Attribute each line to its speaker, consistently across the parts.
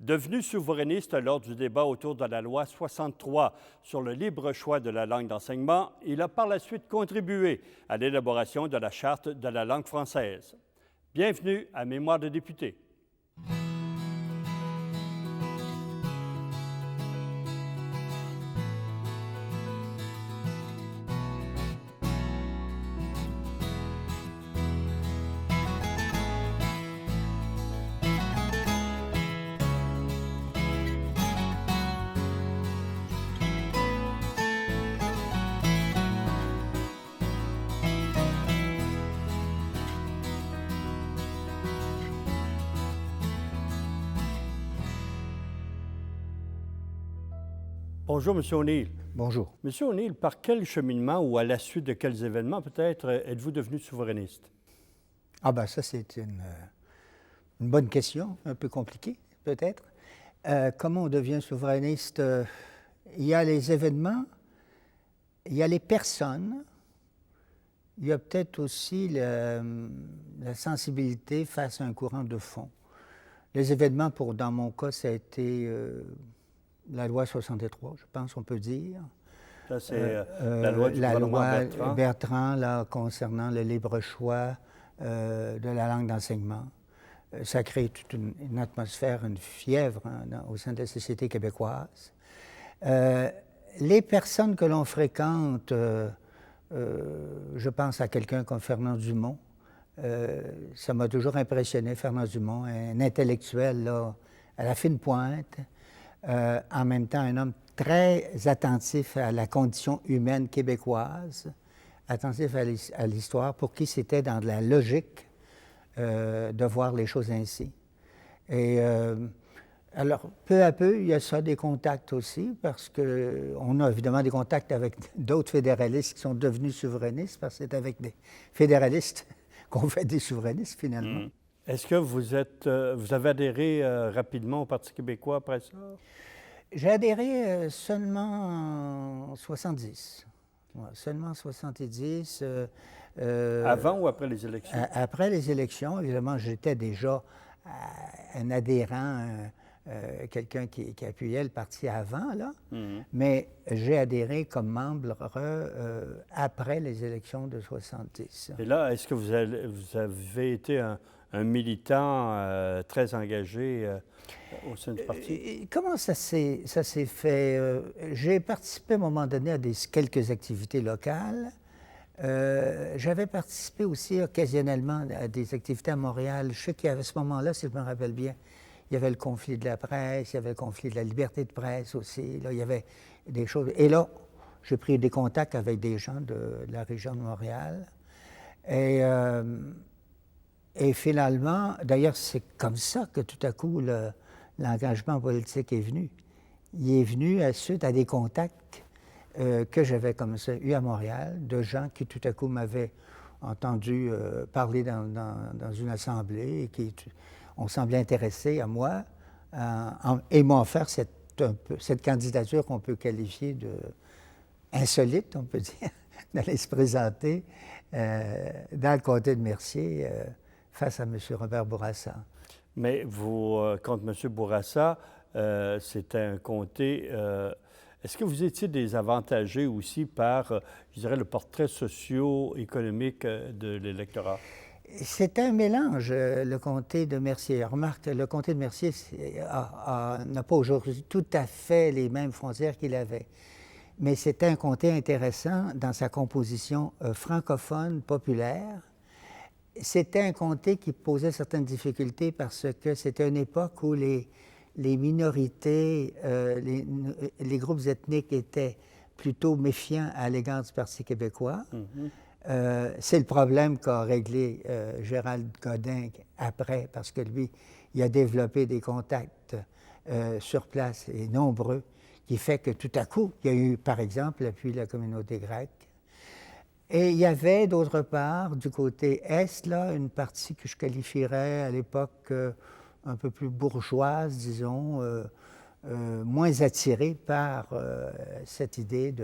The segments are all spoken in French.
Speaker 1: Devenu souverainiste lors du débat autour de la loi 63 sur le libre choix de la langue d'enseignement, il a par la suite contribué à l'élaboration de la Charte de la langue française. Bienvenue à Mémoire de député. Bonjour, M. O'Neill.
Speaker 2: Bonjour.
Speaker 1: M. O'Neill, par quel cheminement ou à la suite de quels événements, peut-être, êtes-vous devenu souverainiste?
Speaker 2: Ça, c'est une bonne question, un peu compliquée, peut-être. Comment on devient souverainiste? Il y a les événements, il y a les personnes, il y a peut-être aussi la sensibilité face à un courant de fond. Les événements, dans mon cas, ça a été la loi 63, je pense, on peut dire.
Speaker 1: Ça, c'est la loi du gouvernement
Speaker 2: Bertrand là, concernant le libre choix de la langue d'enseignement. Ça crée toute une atmosphère, une fièvre au sein de la société québécoise. Les personnes que l'on fréquente, je pense à quelqu'un comme Fernand Dumont. Ça m'a toujours impressionné, Fernand Dumont, un intellectuel là, à la fine pointe. En même temps, un homme très attentif à la condition humaine québécoise, attentif à l'histoire, pour qui c'était dans de la logique de voir les choses ainsi. Et alors, peu à peu, il y a ça, des contacts aussi, parce qu'on a évidemment des contacts avec d'autres fédéralistes qui sont devenus souverainistes, parce que c'est avec des fédéralistes qu'on fait des souverainistes, finalement.
Speaker 1: Est-ce que vous avez adhéré rapidement au Parti québécois après ça?
Speaker 2: J'ai adhéré seulement en 70. Ouais, seulement en 70.
Speaker 1: Avant ou après les élections?
Speaker 2: Après les élections, évidemment, j'étais déjà un adhérent, quelqu'un qui appuyait le parti avant, là. Mais j'ai adhéré comme membre après les élections de 70.
Speaker 1: Et là, est-ce que vous avez été un militant très engagé au sein du parti?
Speaker 2: Comment ça s'est fait? J'ai participé à un moment donné à quelques activités locales. J'avais participé aussi occasionnellement à des activités à Montréal. Je sais qu'il y avait à ce moment-là, si je me rappelle bien, il y avait le conflit de la presse, il y avait le conflit de la liberté de presse aussi. Là, il y avait des choses. Et là, j'ai pris des contacts avec des gens de la région de Montréal. Et finalement, d'ailleurs, c'est comme ça que tout à coup, l'engagement politique est venu. Il est venu suite à des contacts que j'avais comme ça eu à Montréal, de gens qui tout à coup m'avaient entendu parler dans une assemblée et qui ont semblé intéressés à moi et m'ont offert cette candidature qu'on peut qualifier de insolite, on peut dire, d'aller se présenter dans le comté de Mercier face à M. Robert Bourassa.
Speaker 1: Mais vous, contre M. Bourassa, c'était un comté. Est-ce que vous étiez désavantagé aussi par, je dirais, le portrait socio-économique de l'électorat?
Speaker 2: C'est un mélange, le comté de Mercier. Remarque, le comté de Mercier n'a pas aujourd'hui tout à fait les mêmes frontières qu'il avait. Mais c'était un comté intéressant dans sa composition francophone, populaire. C'était un comté qui posait certaines difficultés parce que c'était une époque où les minorités, les groupes ethniques étaient plutôt méfiants à l'égard du Parti québécois. C'est le problème qu'a réglé Gérald Godin après, parce que lui, il a développé des contacts sur place, et nombreux, qui fait que tout à coup, il y a eu, par exemple, l'appui de la communauté grecque. Et il y avait, d'autre part, du côté Est, là, une partie que je qualifierais à l'époque un peu plus bourgeoise, disons, moins attirée par cette idée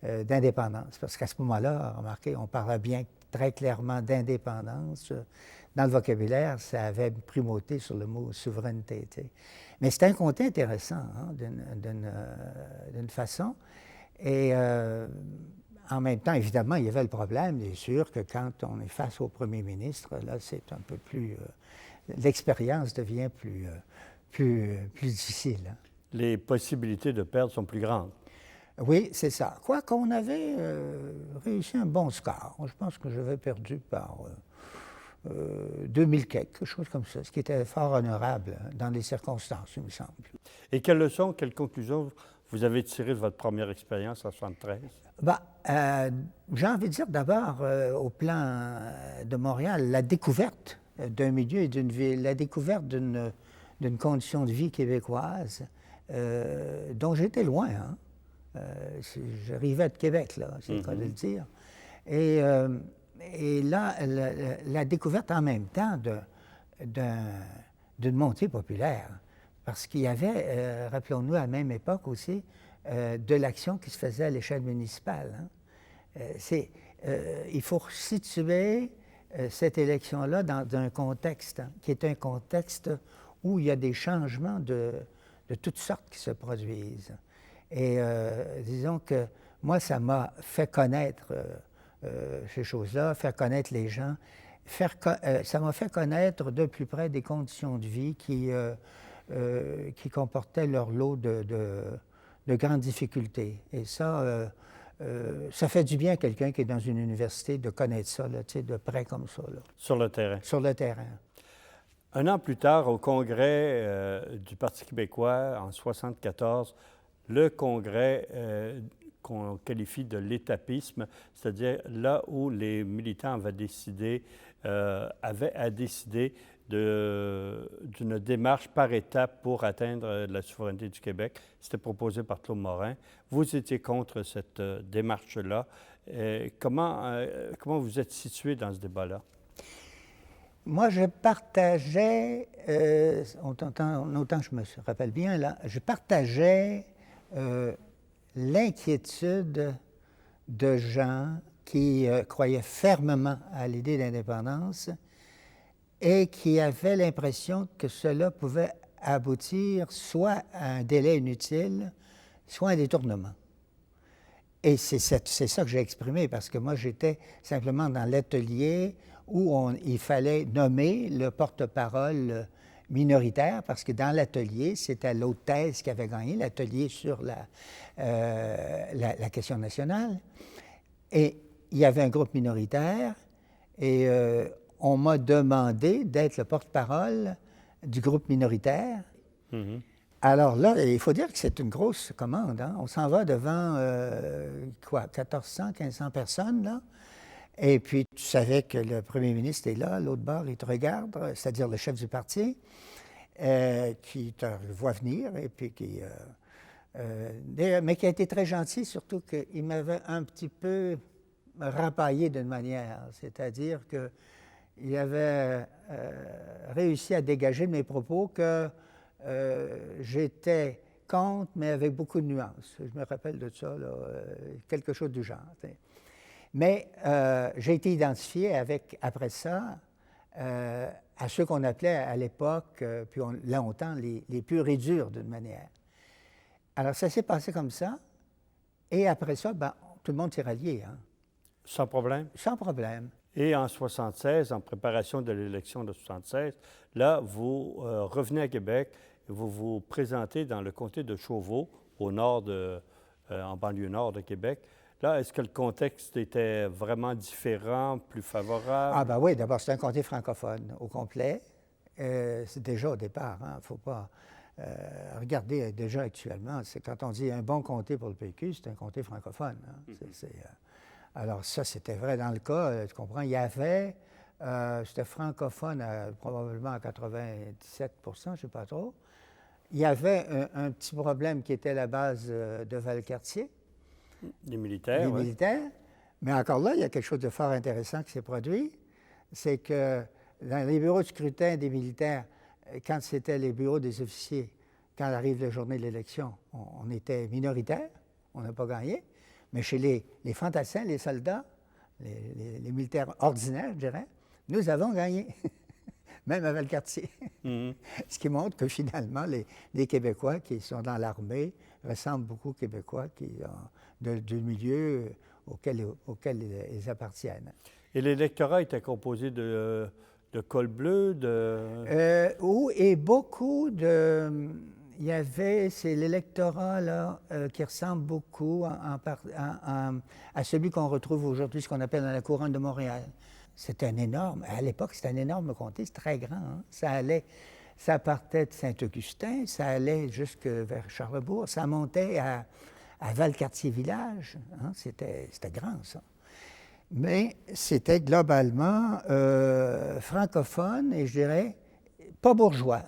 Speaker 2: d'indépendance. Parce qu'à ce moment-là, remarquez, on parlait bien très clairement d'indépendance dans le vocabulaire, ça avait une primauté sur le mot souveraineté. Tu sais. Mais c'était un comté intéressant, hein, d'une façon. Et en même temps, évidemment, il y avait le problème, bien sûr, que quand on est face au premier ministre, là, c'est un peu plus... l'expérience devient plus difficile. Hein.
Speaker 1: Les possibilités de perdre sont plus grandes.
Speaker 2: Oui, c'est ça. Quoi qu'on avait réussi un bon score. Je pense que j'avais perdu par 2000 quelque chose comme ça, ce qui était fort honorable dans les circonstances, il me semble.
Speaker 1: Et quelles leçons, quelles conclusions vous avez tirées de votre première expérience en 1973?
Speaker 2: J'ai envie de dire d'abord, au plan de Montréal, la découverte d'un milieu et d'une ville, la découverte d'une condition de vie québécoise dont j'étais loin. Hein. J'arrivais de Québec, là, c'est le cas de le dire. Et là, la découverte en même temps d'une montée populaire. Parce qu'il y avait, rappelons-nous, à la même époque aussi, de l'action qui se faisait à l'échelle municipale. Hein. Il faut situer cette élection-là dans un contexte, hein, qui est un contexte où il y a des changements de toutes sortes qui se produisent. Et disons que moi, ça m'a fait connaître ces choses-là, faire connaître les gens, ça m'a fait connaître de plus près des conditions de vie qui comportaient leur lot de grandes difficultés. Et ça fait du bien à quelqu'un qui est dans une université de connaître ça, là, de près comme ça. Là.
Speaker 1: Sur le terrain.
Speaker 2: Sur le terrain.
Speaker 1: Un an plus tard, au congrès du Parti québécois, en 1974, le congrès qu'on qualifie de l'étapisme, c'est-à-dire là où les militants avaient à décider d'une démarche par étapes pour atteindre la souveraineté du Québec. C'était proposé par Claude Morin. Vous étiez contre cette démarche-là. Comment vous êtes situé dans ce débat-là?
Speaker 2: Moi, je partageais, autant que je me rappelle bien, là, je partageais l'inquiétude de gens qui croyaient fermement à l'idée d'indépendance et qui avaient l'impression que cela pouvait aboutir soit à un délai inutile, soit à un détournement. Et c'est ça que j'ai exprimé, parce que moi, j'étais simplement dans l'atelier où il fallait nommer le porte-parole minoritaire, parce que dans l'atelier, c'était l'hôtesse qui avait gagné, l'atelier sur la question nationale. Et il y avait un groupe minoritaire, et on m'a demandé d'être le porte-parole du groupe minoritaire. Mm-hmm. Alors là, il faut dire que c'est une grosse commande. Hein? On s'en va devant, 1400, 1500 personnes, là. Et puis, tu savais que le premier ministre est là, l'autre bord, il te regarde, c'est-à-dire le chef du parti, qui te voit venir, et puis mais qui a été très gentil, surtout qu'il m'avait un petit peu rapaillé d'une manière, c'est-à-dire qu'il avait réussi à dégager de mes propos que j'étais contre, mais avec beaucoup de nuances. Je me rappelle de ça, là, quelque chose du genre. T'sais. Mais j'ai été identifié après ça, à ceux qu'on appelait à l'époque, puis longtemps, les purs et durs d'une manière. Alors ça s'est passé comme ça, et après ça, tout le monde s'est rallié. Hein.
Speaker 1: Sans problème?
Speaker 2: Sans problème.
Speaker 1: Et en 1976, en préparation de l'élection de 1976, là, vous revenez à Québec et vous vous présentez dans le comté de Chauveau, au nord en banlieue nord de Québec. Là, est-ce que le contexte était vraiment différent, plus favorable?
Speaker 2: Ah ben oui, d'abord, c'est un comté francophone au complet. C'est déjà au départ, il ne faut pas regarder déjà actuellement. C'est quand on dit un bon comté pour le PQ, c'est un comté francophone. Hein. Mm-hmm. Alors ça, c'était vrai dans le cas, tu comprends, il y avait, c'était francophone probablement à 97 je ne sais pas trop. Il y avait un petit problème qui était la base de Valcartier.
Speaker 1: Les militaires,
Speaker 2: Les militaires. Mais encore là, il y a quelque chose de fort intéressant qui s'est produit. C'est que dans les bureaux de scrutin des militaires, quand c'était les bureaux des officiers, quand arrive la journée de l'élection, on était minoritaire, on n'a pas gagné. Mais chez les fantassins, les soldats, les militaires ordinaires, je dirais, nous avons gagné. même à Valcartier.
Speaker 1: Mhm.
Speaker 2: Ce qui montre que finalement, les Québécois qui sont dans l'armée ressemblent beaucoup aux Québécois du milieu auquel ils appartiennent.
Speaker 1: Et l'électorat était composé de col bleu,
Speaker 2: Et beaucoup de... Il y avait, c'est l'électorat là, qui ressemble beaucoup à celui qu'on retrouve aujourd'hui, ce qu'on appelle dans la couronne de Montréal. C'est un énorme, à l'époque, c'était un énorme comté, c'est très grand. Hein? Ça partait de Saint-Augustin, ça allait jusque vers Charlesbourg, ça montait à Valcartier-Village. Hein? C'était grand, ça. Mais c'était globalement francophone et je dirais pas bourgeois.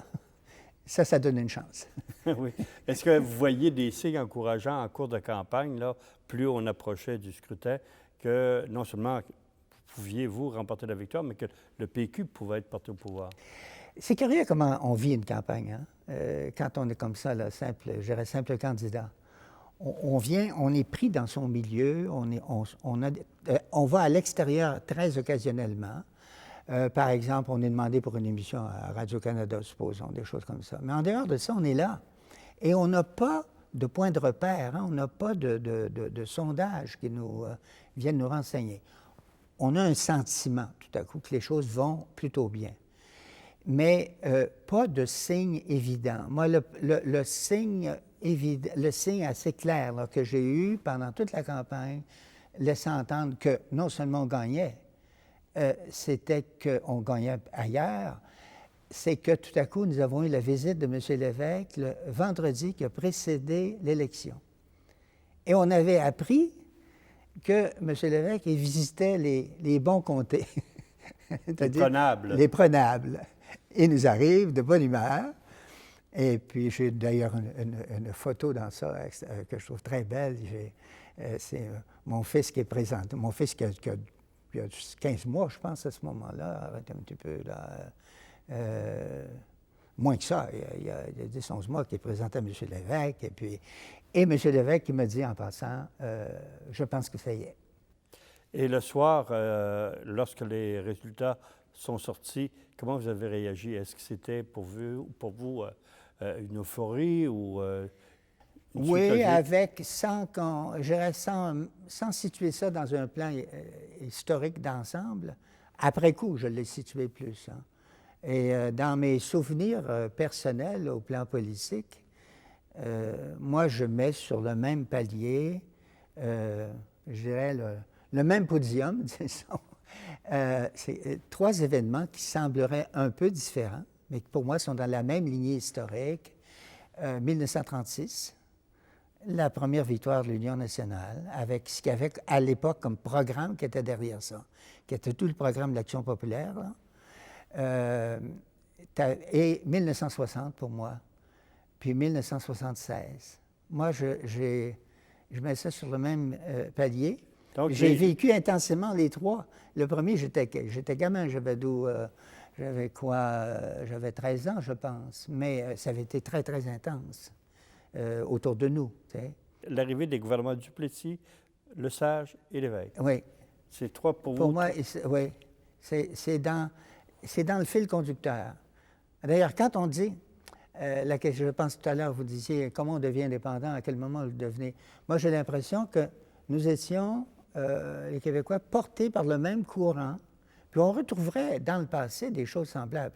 Speaker 2: Ça donne une chance.
Speaker 1: Oui. Est-ce que vous voyez des signes encourageants en cours de campagne, là, plus on approchait du scrutin, que non seulement pouviez-vous remporter la victoire, mais que le PQ pouvait être porté au pouvoir?
Speaker 2: C'est curieux comment on vit une campagne, hein? Quand on est comme ça, là, je dirais simple candidat. On est pris dans son milieu, on va à l'extérieur très occasionnellement. Par exemple, on est demandé pour une émission à Radio-Canada, supposons, des choses comme ça. Mais en dehors de ça, on est là. Et on n'a pas de point de repère, hein? On n'a pas de sondage qui nous viennent nous renseigner. On a un sentiment, tout à coup, que les choses vont plutôt bien. Mais pas de signe évident. Moi, le signe assez clair là, que j'ai eu pendant toute la campagne, laissant entendre que non seulement on gagnait, c'était qu'on gagnait ailleurs, c'est que tout à coup, nous avons eu la visite de M. Lévesque le vendredi qui a précédé l'élection. Et on avait appris que M. Lévesque visitait les bons comtés.
Speaker 1: Les prenables.
Speaker 2: Les prenables. Il nous arrive de bonne humeur. Et puis, j'ai d'ailleurs une photo dans ça que je trouve très belle. C'est mon fils qui est présent. Mon fils qui a 15 mois, je pense, à ce moment-là. Arrête un petit peu, là. Moins que ça. Il y a 10-11 mois qui est présenté à M. Lévesque. Et M. Lévesque qui me dit en passant, je pense que ça y est.
Speaker 1: Et le soir, lorsque les résultats sont sortis, comment vous avez réagi? Est-ce que c'était pour vous une euphorie ou
Speaker 2: oui, sans situer ça dans un plan historique d'ensemble. Après coup, je l'ai situé plus. Hein. Et dans mes souvenirs personnels au plan politique, moi, je mets sur le même palier, je dirais, le même podium, disons. C'est trois événements qui sembleraient un peu différents, mais qui pour moi sont dans la même lignée historique. 1936, la première victoire de l'Union nationale, avec ce qu'il y avait à l'époque comme programme qui était derrière ça, qui était tout le programme de l'Action populaire. Là. Et 1960 pour moi, puis 1976. Moi, je mets ça sur le même palier. Donc, j'ai vécu intensément les trois. Le premier, j'étais gamin, j'avais 13 ans, je pense. Mais ça avait été très, très intense autour de nous. Tu sais.
Speaker 1: L'arrivée des gouvernements Duplessis, Lesage et Lévesque.
Speaker 2: Oui.
Speaker 1: C'est trois pour vous?
Speaker 2: Pour moi, oui. C'est dans le fil conducteur. D'ailleurs, quand on dit, je pense tout à l'heure, vous disiez comment on devient indépendant, à quel moment on le devenait. Moi, j'ai l'impression que nous étions, les Québécois, portés par le même courant. Puis on retrouverait dans le passé des choses semblables.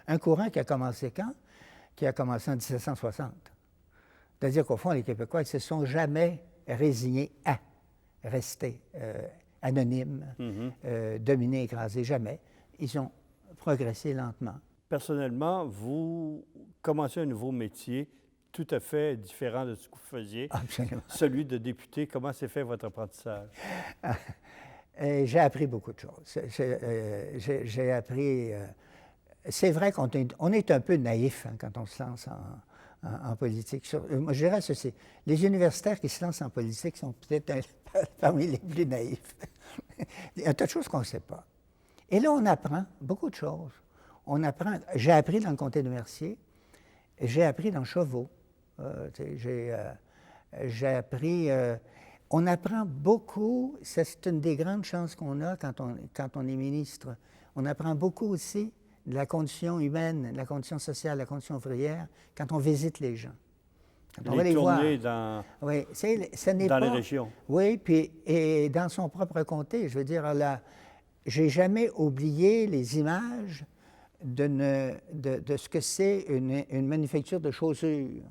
Speaker 2: Un courant qui a commencé quand? Qui a commencé en 1760. C'est-à-dire qu'au fond, les Québécois, ils ne se sont jamais résignés à rester anonymes, dominés, écrasés, jamais. Ils ont progressé lentement.
Speaker 1: Personnellement, vous commencez un nouveau métier tout à fait différent de ce que vous faisiez.
Speaker 2: Absolument.
Speaker 1: Celui de député. Comment s'est fait votre apprentissage?
Speaker 2: J'ai appris beaucoup de choses. J'ai appris... c'est vrai qu'on est un peu naïf hein, quand on se lance en politique. Moi, je dirais ceci. Les universitaires qui se lancent en politique sont peut-être parmi les plus naïfs. Il y a un tas de choses qu'on ne sait pas. Et là, on apprend beaucoup de choses. J'ai appris dans le comté de Mercier, j'ai appris dans Chauveau. J'ai appris... on apprend beaucoup, c'est une des grandes chances qu'on a quand on est ministre. On apprend beaucoup aussi de la condition humaine, de la condition sociale, de la condition ouvrière, quand on visite les gens. Quand on va les voir. Oui, ce n'est
Speaker 1: dans
Speaker 2: pas,
Speaker 1: les régions.
Speaker 2: Oui, puis et dans son propre comté, je veux dire, là, j'ai jamais oublié les images de ce que c'est une manufacture de chaussures.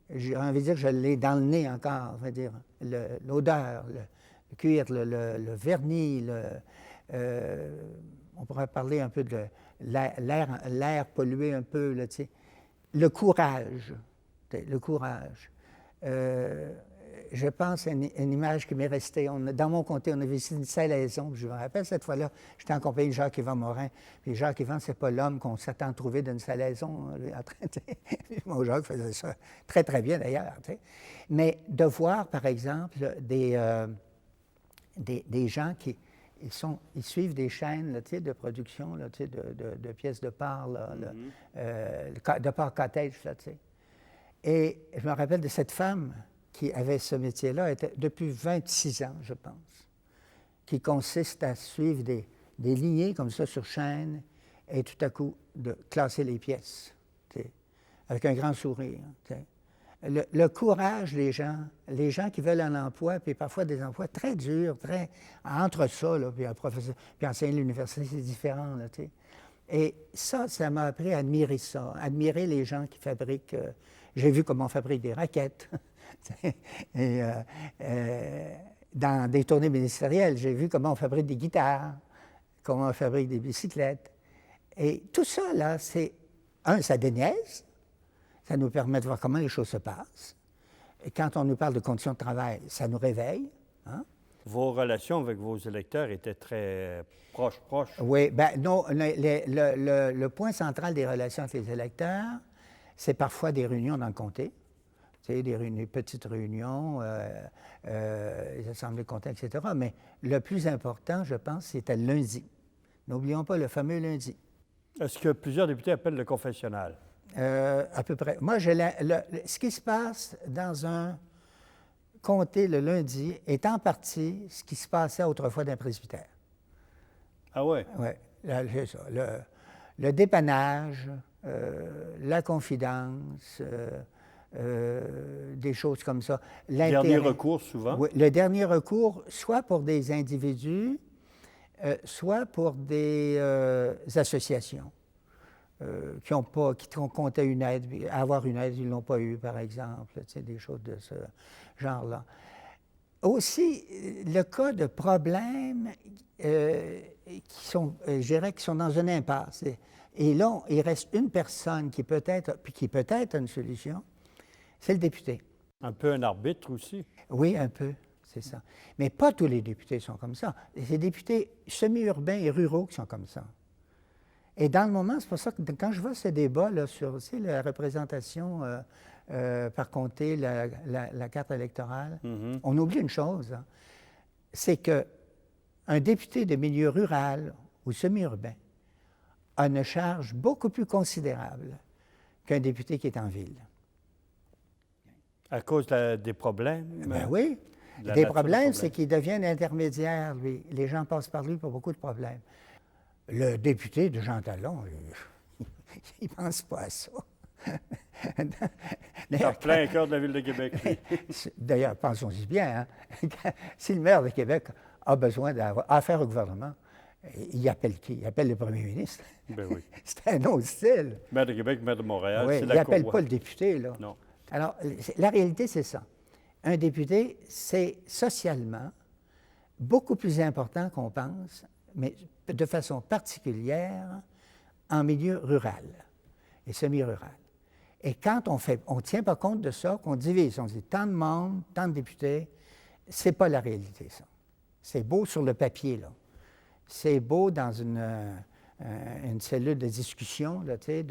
Speaker 2: J'ai envie de dire que je l'ai dans le nez encore, on va dire, l'odeur, le cuir, le vernis, on pourrait parler un peu de l'air pollué un peu, là, tu sais. Le courage. Je pense à une image qui m'est restée. Dans mon comté, on a visité une salaison. Je me rappelle, cette fois-là, j'étais en compagnie de Jacques-Yvan Morin. Puis Jacques-Yvan, c'est pas l'homme qu'on s'attend à trouver d'une salaison. Mon Jacques faisait ça très, très bien, d'ailleurs. Mais de voir, par exemple, des gens qui ils suivent des chaînes là, de production là, de pièces de porc, de porc cottage. Là, et je me rappelle de cette femme qui avait ce métier-là depuis 26 ans, je pense, qui consiste à suivre des lignées comme ça sur chaîne et tout à coup de classer les pièces, avec un grand sourire. Le courage des gens qui veulent un emploi, puis parfois des emplois très durs, très entre ça, là, puis un professeur, puis enseigner à l'université, c'est différent. Là, et ça m'a appris à admirer ça, admirer les gens qui fabriquent. J'ai vu comment on fabrique des raquettes. Et dans des tournées ministérielles, j'ai vu comment on fabrique des guitares, comment on fabrique des bicyclettes. Et tout ça, là, ça déniaise, ça nous permet de voir comment les choses se passent. Et quand on nous parle de conditions de travail, ça nous réveille. Hein?
Speaker 1: Vos relations avec vos électeurs étaient très proches.
Speaker 2: Oui, bien non, le point central des relations avec les électeurs, c'est parfois des réunions dans le comté. Des petites réunions, les assemblées de comté, etc. Mais le plus important, je pense, c'était le lundi. N'oublions pas le fameux lundi.
Speaker 1: Est-ce que plusieurs députés appellent le confessionnal?
Speaker 2: À peu près. Moi, ce qui se passe dans un comté le lundi est en partie ce qui se passait autrefois dans un presbytère.
Speaker 1: Ah oui?
Speaker 2: Oui, c'est ça. Le dépannage, la confidence... des choses comme ça.
Speaker 1: Dernier recours, souvent?
Speaker 2: Oui, le dernier recours, soit pour des individus, soit pour des associations qui comptaient avoir une aide, ils ne l'ont pas eu, par exemple, des choses de ce genre-là. Aussi, le cas de problèmes qui sont dans une impasse. Et là, il reste une personne qui peut être une solution, c'est le député.
Speaker 1: Un peu un arbitre aussi?
Speaker 2: Oui, un peu, c'est ça. Mais pas tous les députés sont comme ça. C'est des députés semi-urbains et ruraux qui sont comme ça. Et dans le moment, c'est pour ça que quand je vois ce débat là, sur la représentation par comté, la carte électorale, on oublie une chose, hein, c'est qu'un député de milieu rural ou semi-urbain a une charge beaucoup plus considérable qu'un député qui est en ville.
Speaker 1: À cause des problèmes?
Speaker 2: Ben oui. Des problèmes, c'est qu'il devient un intermédiaire, lui. Les gens passent par lui pour beaucoup de problèmes. Le député de Jean Talon, il ne pense pas à ça.
Speaker 1: En plein cœur de la Ville de Québec, lui.
Speaker 2: D'ailleurs, pensons-y bien, hein? Si le maire de Québec a besoin d'avoir affaire au gouvernement, il appelle qui? Il appelle le premier ministre.
Speaker 1: Ben oui.
Speaker 2: C'est un autre style.
Speaker 1: Maire de Québec, maire de Montréal,
Speaker 2: oui,
Speaker 1: c'est
Speaker 2: il n'appelle pas le député, là.
Speaker 1: Non.
Speaker 2: Alors, la réalité, c'est ça. Un député, c'est socialement beaucoup plus important qu'on pense, mais de façon particulière en milieu rural et semi-rural. Et quand on ne tient pas compte de ça, qu'on divise, on dit tant de monde, tant de députés, c'est pas la réalité, ça. C'est beau sur le papier, là. C'est beau dans une cellule de discussion, là, tu sais,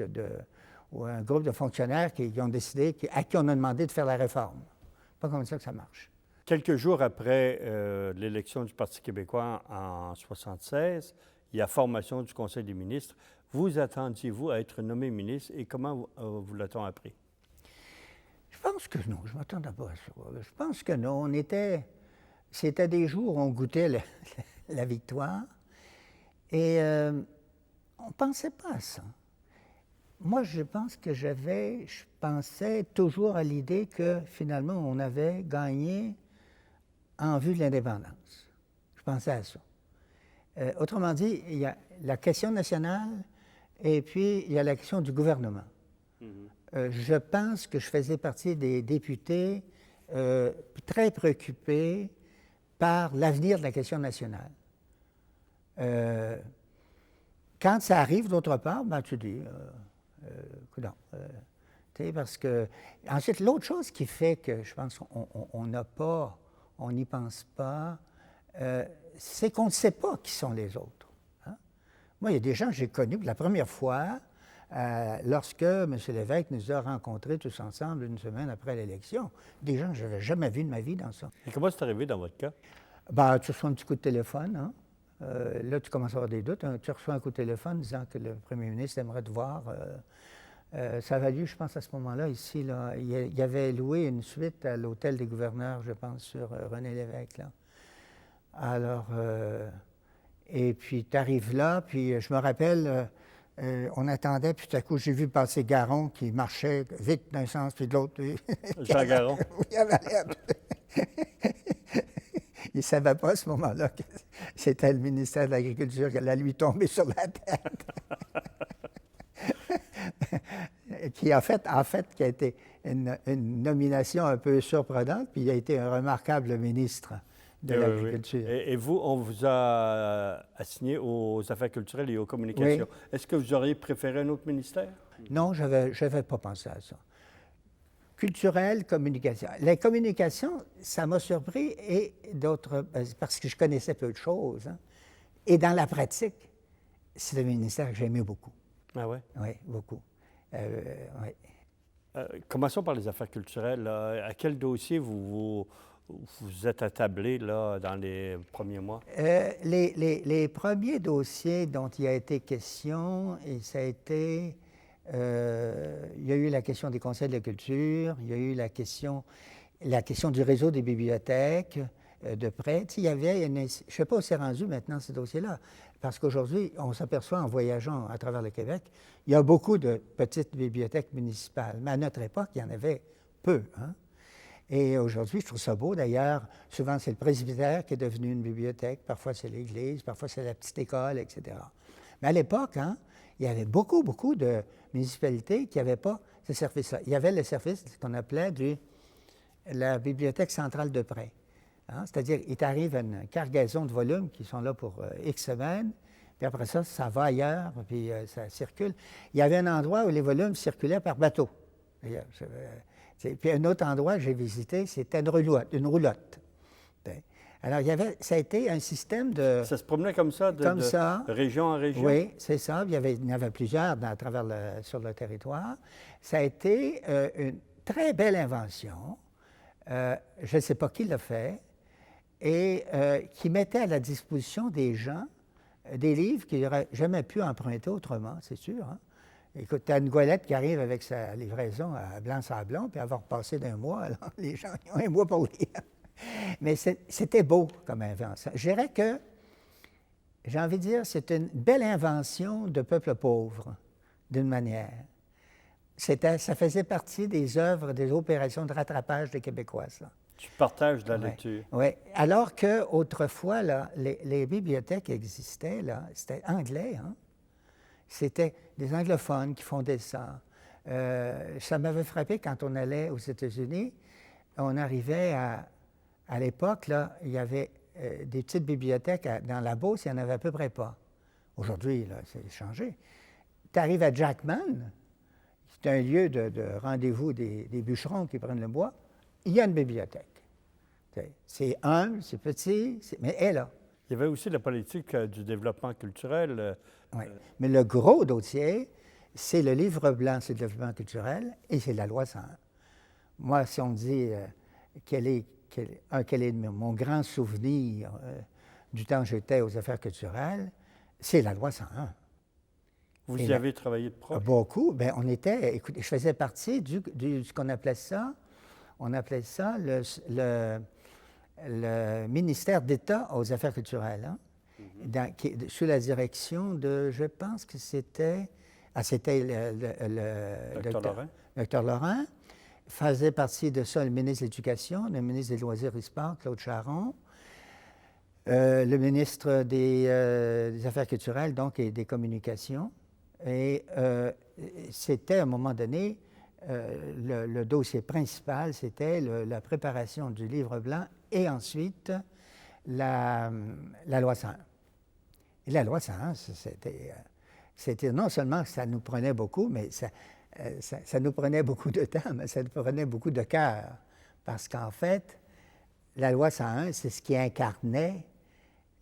Speaker 2: ou un groupe de fonctionnaires qui ont décidé, à qui on a demandé de faire la réforme. Pas comme ça que ça marche.
Speaker 1: Quelques jours après l'élection du Parti québécois en 1976, il y a formation du Conseil des ministres. Vous attendiez-vous à être nommé ministre et comment vous l'a-t-on appris?
Speaker 2: Je pense que non, je ne m'attendais pas à ça. Je pense que non. C'était des jours où on goûtait la victoire. Et On ne pensait pas à ça. Moi, je pense que je pensais toujours à l'idée que finalement, on avait gagné en vue de l'indépendance. Je pensais à ça. Autrement dit, il y a la question nationale et puis il y a la question du gouvernement. Je pense que je faisais partie des députés très préoccupés par l'avenir de la question nationale. Quand ça arrive d'autre part, ben, tu dis, coudonc, parce que... Ensuite, l'autre chose qui fait que je pense qu'on n'a pas, on n'y pense pas, c'est qu'on ne sait pas qui sont les autres. Hein? Moi, il y a des gens que j'ai connus pour la première fois lorsque M. Lévesque nous a rencontrés tous ensemble une semaine après l'élection. Des gens que je n'avais jamais vus de ma vie dans ça.
Speaker 1: Et comment c'est arrivé dans votre cas?
Speaker 2: Ben, tu reçois un petit coup de téléphone, hein? Là, tu commences à avoir des doutes. Hein? Tu reçois un coup de téléphone disant que le premier ministre aimerait te voir. Ça a valu, je pense, à ce moment-là, ici, là, il avait loué une suite à l'hôtel des gouverneurs, je pense, sur René Lévesque, là. Alors, et puis tu arrives là, puis je me rappelle, on attendait, puis tout à coup, j'ai vu passer Garon qui marchait vite d'un sens puis de l'autre.
Speaker 1: Jean Garon.
Speaker 2: Il avait l'air Il ne savait pas à ce moment-là que c'était le ministère de l'Agriculture qui allait lui tomber sur la tête. Qui a été une nomination un peu surprenante, puis il a été un remarquable ministre de l'Agriculture.
Speaker 1: Oui. Et vous, on vous a assigné aux affaires culturelles et aux communications. Oui. Est-ce que vous auriez préféré un autre ministère?
Speaker 2: Non, je n'avais pas pensé à ça. Culturelle, communication. La communication, ça m'a surpris, et d'autres, parce que je connaissais peu de choses. Hein. Et dans la pratique, c'est un ministère que j'aimais beaucoup.
Speaker 1: Ah oui?
Speaker 2: Oui, beaucoup. Oui.
Speaker 1: Commençons par les affaires culturelles. À quel dossier vous êtes attablé là, dans les premiers mois?
Speaker 2: Les premiers dossiers dont il a été question, et ça a été... il y a eu la question des conseils de la culture, il y a eu la question du réseau des bibliothèques de près. Il y avait je ne sais pas où c'est rendu maintenant ces dossiers-là, parce qu'aujourd'hui, on s'aperçoit en voyageant à travers le Québec, il y a beaucoup de petites bibliothèques municipales, mais à notre époque, il y en avait peu. Hein? Et aujourd'hui, je trouve ça beau. D'ailleurs, souvent, c'est le presbytère qui est devenu une bibliothèque, parfois c'est l'église, parfois c'est la petite école, etc. Mais à l'époque, hein, il y avait beaucoup de municipalités qui n'avaient pas ce service-là. Il y avait le service qu'on appelait la Bibliothèque centrale de prêt. Hein? C'est-à-dire, il t'arrive une cargaison de volumes qui sont là pour X semaines, puis après ça, ça va ailleurs, puis ça circule. Il y avait un endroit où les volumes circulaient par bateau. Puis un autre endroit que j'ai visité, c'était une roulotte. Alors, ça a été un système de...
Speaker 1: Ça se promenait comme ça, de région en région?
Speaker 2: Oui, c'est ça. Il y en avait plusieurs sur le territoire. Ça a été une très belle invention. Je ne sais pas qui l'a fait, et qui mettait à la disposition des gens des livres qu'ils n'auraient jamais pu emprunter autrement, c'est sûr. Hein? Écoute, tu as une goélette qui arrive avec sa livraison à Blanc-Sablon, puis avoir passé d'un mois, alors les gens ont un mois pour lire. Mais c'était beau comme invention. Je dirais que, j'ai envie de dire, c'est une belle invention de peuple pauvre, d'une manière. Ça faisait partie des œuvres, des opérations de rattrapage des Québécois, ça.
Speaker 1: Tu partages la lecture.
Speaker 2: Oui. Alors qu'autrefois, les bibliothèques existaient, là, c'était anglais, hein? C'était des anglophones qui fondaient ça. Ça m'avait frappé quand on allait aux États-Unis. On arrivait à l'époque, là, il y avait des petites bibliothèques dans la Beauce, il n'y en avait à peu près pas. Aujourd'hui, là, c'est changé. Tu arrives à Jackman, c'est un lieu de rendez-vous des bûcherons qui prennent le bois, il y a une bibliothèque. C'est humble, c'est petit, mais elle est là.
Speaker 1: Il y avait aussi la politique du développement culturel.
Speaker 2: Oui, mais le gros dossier, c'est le livre blanc sur le développement culturel et c'est la loi 101. Moi, si on me dit quel est mon grand souvenir du temps où j'étais aux affaires culturelles, c'est la loi 101.
Speaker 1: Vous y avez travaillé de proche?
Speaker 2: Beaucoup. Bien, écoutez, je faisais partie de ce qu'on appelait ça, le ministère d'État aux affaires culturelles. Hein? sous la direction de, je pense que c'était, c'était le docteur Lorrain, faisait partie de ça le ministre de l'Éducation, le ministre des Loisirs et Sports, Claude Charron, le ministre des Affaires culturelles, donc, et des Communications. Et c'était, à un moment donné, le dossier principal, c'était la préparation du livre blanc et ensuite la loi 101. Et la loi 101, c'était non seulement que ça nous prenait beaucoup, mais ça nous prenait beaucoup de temps, mais ça nous prenait beaucoup de cœur. Parce qu'en fait, la loi 101, c'est ce qui incarnait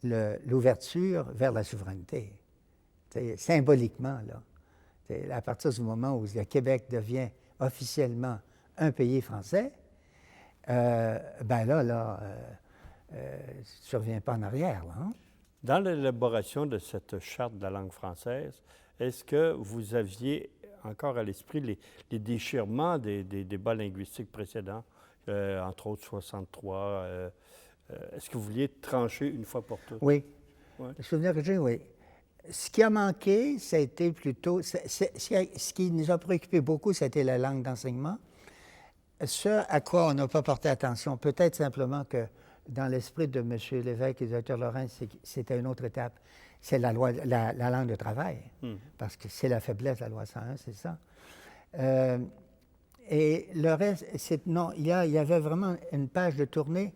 Speaker 2: l'ouverture vers la souveraineté. Symboliquement, là. À partir du moment où le Québec devient officiellement un pays français, ben là, tu ne reviens pas en arrière, là. Hein?
Speaker 1: Dans l'élaboration de cette charte de la langue française, est-ce que vous aviez encore à l'esprit les déchirements des débats linguistiques précédents, entre autres 63? Est-ce que vous vouliez trancher une fois pour toutes?
Speaker 2: Oui.
Speaker 1: Ouais.
Speaker 2: Le souvenir que j'ai, oui. Ce qui a manqué, ça a été plutôt... ce qui nous a préoccupé beaucoup, c'était la langue d'enseignement. Ce à quoi on n'a pas porté attention, peut-être simplement que dans l'esprit de M. Lévesque et du Dr. Lorrain, c'était une autre étape. C'est la langue de travail, parce que c'est la faiblesse de la loi 101, c'est ça. Et le reste, non, il y avait vraiment une page de tournée.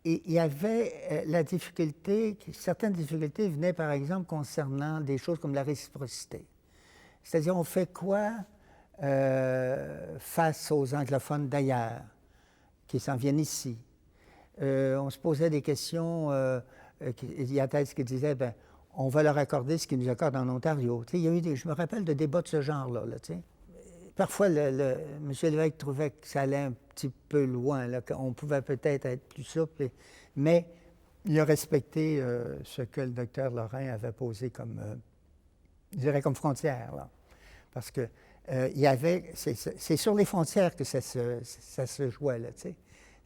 Speaker 2: Et il y avait la difficulté, certaines difficultés venaient par exemple concernant des choses comme la réciprocité. C'est-à-dire, on fait quoi face aux anglophones d'ailleurs qui s'en viennent ici? On se posait des questions, il y a peut-être qui disaient, bien, on va leur accorder ce qu'ils nous accordent en Ontario. Tu sais, il y a eu je me rappelle de débats de ce genre-là. Tu sais. Parfois, M. Lévesque trouvait que ça allait un petit peu loin, là, qu'on pouvait peut-être être plus souple, mais il a respecté ce que le docteur Lorrain avait posé comme, je dirais, comme frontière, là. Parce que il y avait, c'est sur les frontières que ça se jouait, là, tu sais.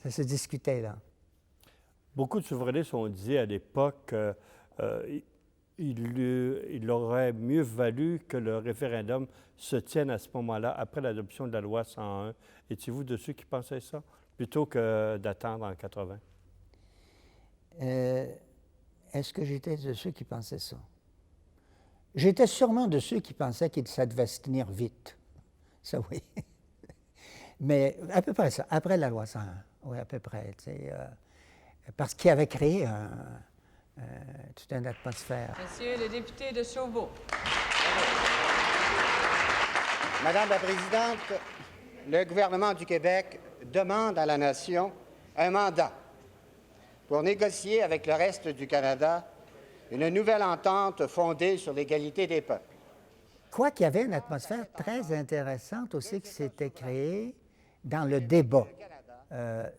Speaker 2: Ça se discutait, là.
Speaker 1: Beaucoup de souverainistes ont dit à l'époque il aurait mieux valu que le référendum se tienne à ce moment-là, après l'adoption de la loi 101. Étiez-vous de ceux qui pensaient ça, plutôt que d'attendre en 80?
Speaker 2: Est-ce que j'étais de ceux qui pensaient ça? J'étais sûrement de ceux qui pensaient que ça devait se tenir vite. Ça, oui. Mais à peu près ça, après la loi 101. Oui, à peu près, tu sais, parce qu'il avait créé toute une atmosphère.
Speaker 3: Monsieur le député de Chauveau.
Speaker 4: Madame la Présidente, le gouvernement du Québec demande à la Nation un mandat pour négocier avec le reste du Canada une nouvelle entente fondée sur l'égalité des peuples.
Speaker 2: Quoi qu'il y avait une atmosphère très intéressante aussi qui s'était créée dans le débat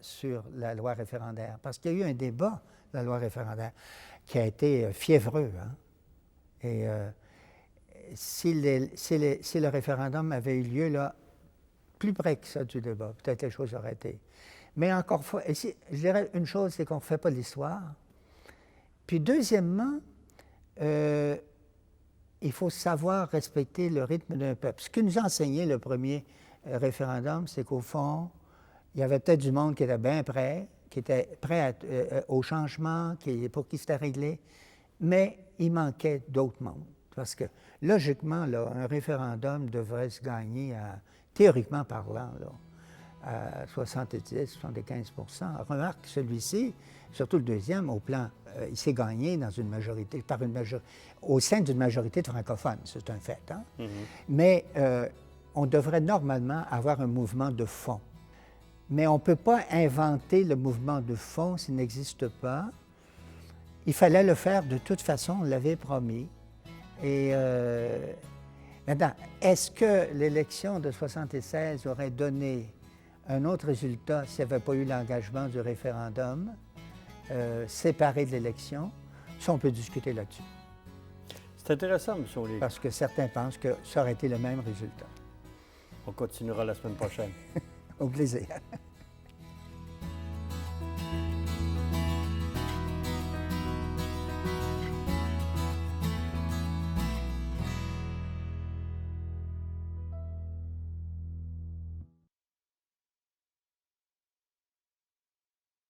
Speaker 2: sur la loi référendaire. Parce qu'il y a eu un débat, la loi référendaire, qui a été fiévreux. Hein? Et si le référendum avait eu lieu là, plus près que ça du débat, peut-être les choses auraient été. Mais encore une fois, je dirais une chose, c'est qu'on ne fait pas l'histoire. Puis deuxièmement, il faut savoir respecter le rythme d'un peuple. Ce que nous a enseigné le premier référendum, c'est qu'au fond, il y avait peut-être du monde qui était bien prêt, qui était prêt au changement, pour qui c'était réglé, mais il manquait d'autres mondes. Parce que, logiquement, là, un référendum devrait se gagner, théoriquement parlant, là, à 70-75 %. Remarque, celui-ci, surtout le deuxième, au plan, il s'est gagné dans une majorité, au sein d'une majorité de francophones, c'est un fait. Hein? Mm-hmm. Mais on devrait normalement avoir un mouvement de fond. Mais on ne peut pas inventer le mouvement de fond s'il n'existe pas. Il fallait le faire de toute façon, on l'avait promis. Et maintenant, est-ce que l'élection de 1976 aurait donné un autre résultat s'il n'y avait pas eu l'engagement du référendum séparé de l'élection? Ça, on peut discuter là-dessus.
Speaker 1: C'est intéressant, M. Olé.
Speaker 2: Parce que certains pensent que ça aurait été le même résultat.
Speaker 1: On continuera la semaine prochaine.
Speaker 2: Au plaisir.